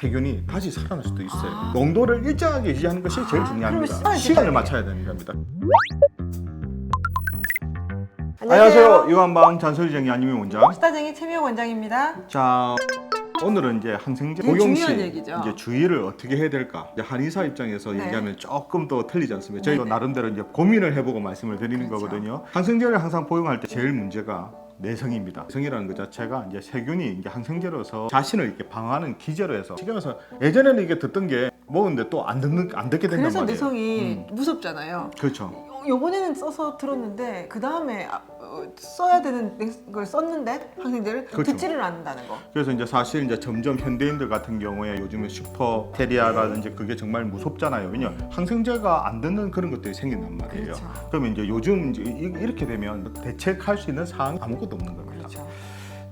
세균이 다시 살아날 수도 있어요. 농도를 일정하게 유지하는 것이 제일 중요합니다. 그럼 시간을 맞춰야 되는 겁니다. 안녕하세요. 유한방 잔소리쟁이 안유미 원장. 수다쟁이 최미호 원장입니다. 자, 오늘은 이제 항생제 되게 복용 중요한 시 얘기죠. 이제 주의를 어떻게 해야 될까? 이제 한의사 입장에서 네. 얘기하면 조금 더 틀리지 않습니까? 저희가 네. 나름대로 이제 고민을 해보고 말씀을 드리는 그렇죠. 거거든요. 항생제를 항상 복용할 때 제일 문제가 내성입니다. 내성이라는 것 자체가 이제 세균이 이제 항생제로서 자신을 이렇게 방어하는 기제로 해서 지금에서 예전에는 이게 듣던 게 먹었는데 또 안 듣게 된단 그래서 말이에요. 내성이 무섭잖아요. 그렇죠. 요번에는 써서 들었는데 그 다음에 써야 되는 걸 썼는데 항생제를 그렇죠. 듣지를 않는다는 거. 그래서 이제 사실 이제 점점 현대인들 같은 경우에 요즘에 슈퍼테리아라든지 그게 정말 무섭잖아요. 왜냐 항생제가 안 듣는 그런 것들이 생긴단 말이에요. 그렇죠. 그러면 이제 요즘 이제 이렇게 되면 대책할 수 있는 사항이 아무것도 없는 겁니다. 그렇죠.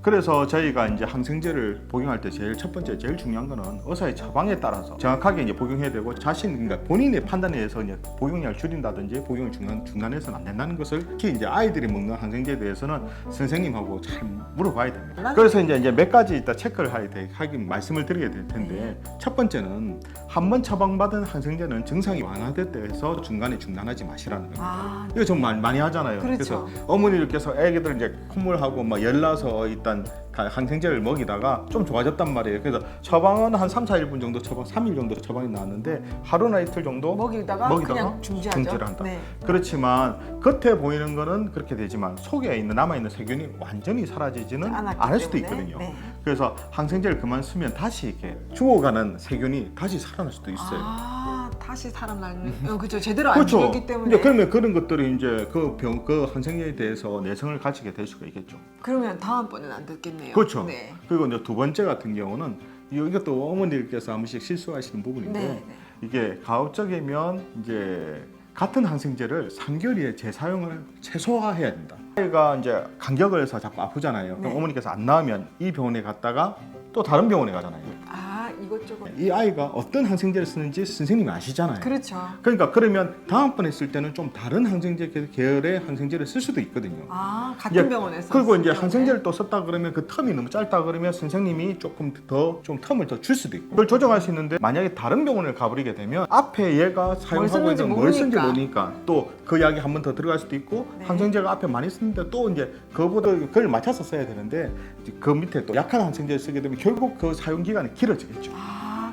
그래서 저희가 이제 항생제를 복용할 때 제일 첫 번째 제일 중요한 거는 의사의 처방에 따라서 정확하게 이제 복용해야 되고 자신 그러니까 본인의 판단에 의해서 이제 복용량을 줄인다든지 복용을 중단해서는 안 된다는 것을 특히 이제 아이들이 먹는 항생제에 대해서는 선생님하고 잘 물어봐야 됩니다. 그래서 이제 몇 가지 이따 체크를 하긴 말씀을 드리게 될 텐데 첫 번째는 한 번 처방받은 항생제는 증상이 완화됐다해서 중간에 중단하지 마시라는 겁니다. 이거 좀 많이 하잖아요. 그렇죠. 그래서 어머니들께서 애기들 이제 콧물하고 막 열나서 일단 항생제를 먹이다가 좀 좋아졌단 말이에요. 그래서 처방은 한 3, 4일 정도 처방, 3일 정도 처방이 나왔는데 하루나 이틀 정도 먹이다가 그냥 중지하죠. 중지를 한다. 네. 그렇지만 겉에 보이는 거는 그렇게 되지만 속에 있는 남아있는 세균이 완전히 사라지지는 않을 수도 때문에. 있거든요. 네. 그래서 항생제를 그만 쓰면 다시 이렇게 죽어가는 세균이 다시 살아날 수도 있어요. 다시 살아나는 그렇죠. 제대로 안 그렇죠. 죽였기 때문에. 이제 그러면 그런 것들이 이제 그 항생제에 대해서 내성을 가지게 될 수가 있겠죠. 그러면 다음번에는 안 듣겠네요. 그렇죠. 네. 그리고 이제 두 번째 같은 경우는 이것도 어머니들께서 한 번씩 실수하시는 부분인데 네. 이게 가급적이면 이제 같은 항생제를 3개월에 재사용을 최소화해야 된다. 아이가 이제 간격을 해서 자꾸 아프잖아요. 그럼 네. 어머니께서 안 나으면 이 병원에 갔다가 또 다른 병원에 가잖아요. 이것저것. 이 아이가 어떤 항생제를 쓰는지 선생님이 아시잖아요. 그렇죠. 그러니까 그러면 다음번에 쓸 때는 좀 다른 항생제 계열의 항생제를 쓸 수도 있거든요. 같은 병원에서. 그리고 이제 항생제를 또 썼다 그러면 그 텀이 너무 짧다 그러면 선생님이 조금 더 좀 텀을 더 줄 수도 있고 그걸 조정할 수 있는데 만약에 다른 병원을 가버리게 되면 앞에 얘가 사용하고 있는 뭘 쓰는지 모르니까 또 그 약이 한 번 더 들어갈 수도 있고 네. 항생제가 앞에 많이 쓰는데 또 이제 그거보다 그걸 맞춰서 써야 되는데 그 밑에 또 약한 항생제를 쓰게 되면 결국 그 사용 기간이 길어지겠죠.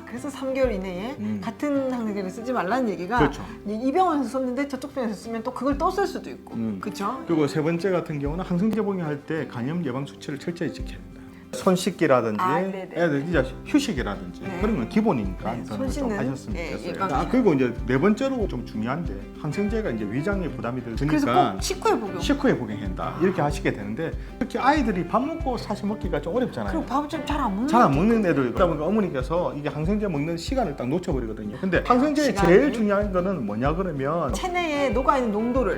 그래서 3개월 이내에 같은 항생제를 쓰지 말라는 얘기가 그렇죠. 이 병원에서 썼는데 저쪽 병원에서 쓰면 또 그걸 또 쓸 수도 있고 그렇죠? 그리고 세 번째 같은 경우는 항생제 복용할 때 간염 예방 수치를 철저히 지켜야 된다. 손 씻기라든지 애들 이제 휴식이라든지 그런 건 기본이니까 손 좀 씻는 하셨으면 좋겠어요. 예방. 그리고 이제 네 번째로 좀 중요한데 항생제가 이제 위장에 부담이 그래서 드니까 꼭 식후에 복용. 식후에 복용해야 한다. 이렇게 하시게 되는데 특히 아이들이 밥 먹고 사실 먹기가 좀 어렵잖아요. 그리고 밥을 좀 잘 안 먹는. 잘 안 먹는 애들 그러다 보니까 어머니께서 이게 항생제 먹는 시간을 딱 놓쳐버리거든요. 근데 항생제의 시간이? 제일 중요한 거는 뭐냐 그러면 체내에 녹아있는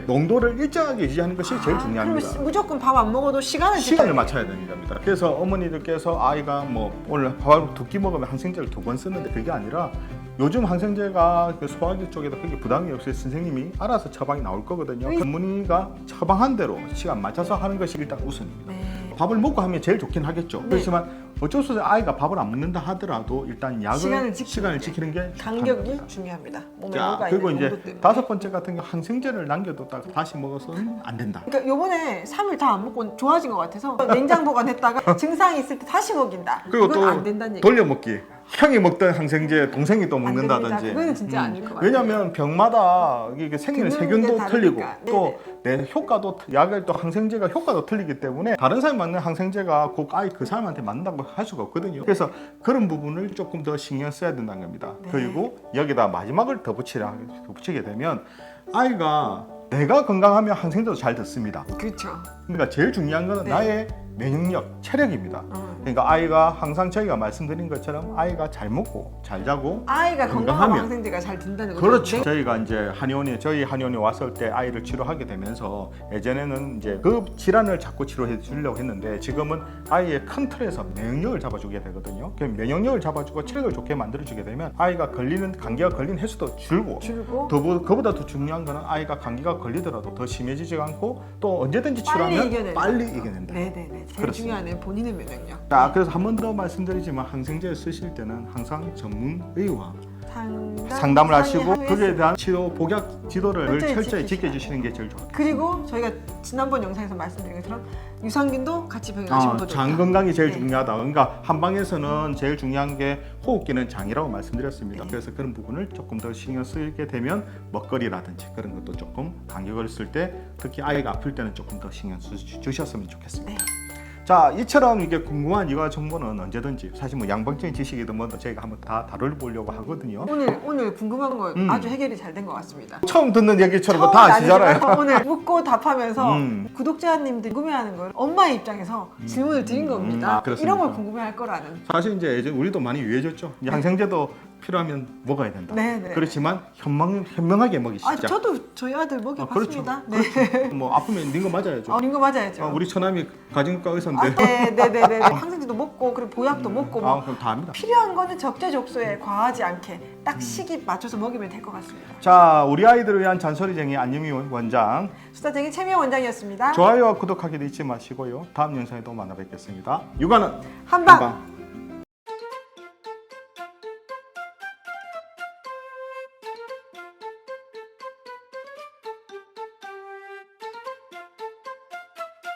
농도를 일정하게 유지하는 것이 제일 중요합니다. 그러면 무조건 밥 안 먹어도 시간을 맞춰야 되는 겁니다. 그래서 어머니들께서 아이가 뭐 오늘 밥을 2끼 먹으면 항생제를 2번 쓰는데 그게 아니라 요즘 항생제가 그 소화기 쪽에도 그렇게 부담이 없이 선생님이 알아서 처방이 나올 거거든요. 어머니가 처방한 대로 시간 맞춰서 하는 것이 일단 우선입니다. 밥을 먹고 하면 제일 좋긴 하겠죠. 그렇지만 어쩔 수 없이 아이가 밥을 안 먹는다 하더라도 일단 약을 시간을 지키는 게 간격이 좋답니다. 중요합니다. 몸에 자, 녹아 그리고 있는 이제 농도 때문에. 다섯 번째 같은 경우 항생제를 남겨뒀다가 다시 먹어서는 안 된다. 그러니까 요번에 3일 다 안 먹고 좋아진 것 같아서 냉장 보관했다가 증상이 있을 때 다시 먹인다. 그리고 그건 또 안 된다는 얘기. 돌려먹기. 형이 먹던 항생제 동생이 또 먹는다든지. 그건 진짜 아닐 것 같아요. 왜냐하면 병마다 이게 생기는 듣는 세균도 게 틀리고 다르니까. 또 내 효과도 약을 또 항생제가 효과도 틀리기 때문에 다른 사람이 맞는 항생제가 꼭 아이 그 사람한테 맞는다고 할 수가 없거든요. 그래서 그런 부분을 조금 더 신경 써야 된다는 겁니다. 그리고 여기다 마지막을 더 붙이게 되면 아이가 내가 건강하면 항생제도 잘 듣습니다. 그렇죠. 그러니까 제일 중요한 거는 나의 면역력, 체력입니다. 그러니까 아이가 항상 저희가 말씀드린 것처럼 아이가 잘 먹고 잘 자고 아이가 건강하면 건강하면 항생제가 잘 든다는 거죠. 그렇죠. 저희가 이제 저희 한의원에 왔을 때 아이를 치료하게 되면서 예전에는 이제 그 질환을 자꾸 치료해 주려고 했는데 지금은 아이의 큰 틀에서 면역력을 잡아주게 되거든요. 그 면역력을 잡아주고 체력을 좋게 만들어주게 되면 아이가 감기가 걸린 횟수도 줄고 그보다 더 중요한 거는 아이가 감기가 걸리더라도 더 심해지지 않고 또 언제든지 치료하면 이겨낸다. 빨리 이겨낸다. 네네네. 제일 그렇습니다. 중요한 애는 본인의 면역력. 자, 그래서 한 번 더 말씀드리지만 항생제 쓰실 때는 항상 전문의와 상담을 하시고 그에 대한 치료 복약 지도를 철저히 지켜주시는 게 제일 좋아요. 그리고 저희가 지난번 영상에서 말씀드린 것처럼 유산균도 같이 병행하시면 더 좋다. 장 건강이 제일 네. 중요하다. 그러니까 한방에서는 제일 중요한 게 호흡기는 장이라고 말씀드렸습니다. 네. 그래서 그런 부분을 조금 더 신경 쓰게 되면 먹거리라든지 그런 것도 조금 간격을 쓸 때 특히 아이가 아플 때는 조금 더 신경 주셨으면 좋겠습니다. 네. 자, 이처럼 이게 궁금한 이와 정보는 언제든지 사실 뭐 양방적인 지식이든 뭐든 저희가 한번 다 다뤄보려고 하거든요. 오늘 궁금한 거 아주 해결이 잘 된 것 같습니다. 처음 듣는 얘기처럼 처음은 다 아시잖아요. 아니지만 오늘 묻고 답하면서 음. 구독자님들이 궁금해하는 걸 엄마의 입장에서 질문을 드린 겁니다. 그렇습니다. 이런 걸 궁금해할 거라는. 사실 이제 예전 우리도 많이 유해졌죠. 이제 항생제도 필요하면 먹어야 된다. 네네. 그렇지만 현명하게 먹이시자. 아, 저도 저희 아들 먹여봤습니다. 그렇죠. 그렇죠. 뭐 아프면 닌 거 맞아야죠. 네. 거 맞아야죠. 우리 처남이 가정과 의사인데. 네네네. 항생제도 먹고 그리고 보약도 먹고 뭐 그럼 다 합니다. 필요한 거는 적재적소에 과하지 않게 딱 시기 맞춰서 먹이면 될 것 같습니다. 자, 우리 아이들을 위한 잔소리쟁이 안유미 원장. 수다쟁이 최미영 원장이었습니다. 좋아요와 구독하기도 잊지 마시고요. 다음 영상에도 만나 뵙겠습니다. 육아는 한방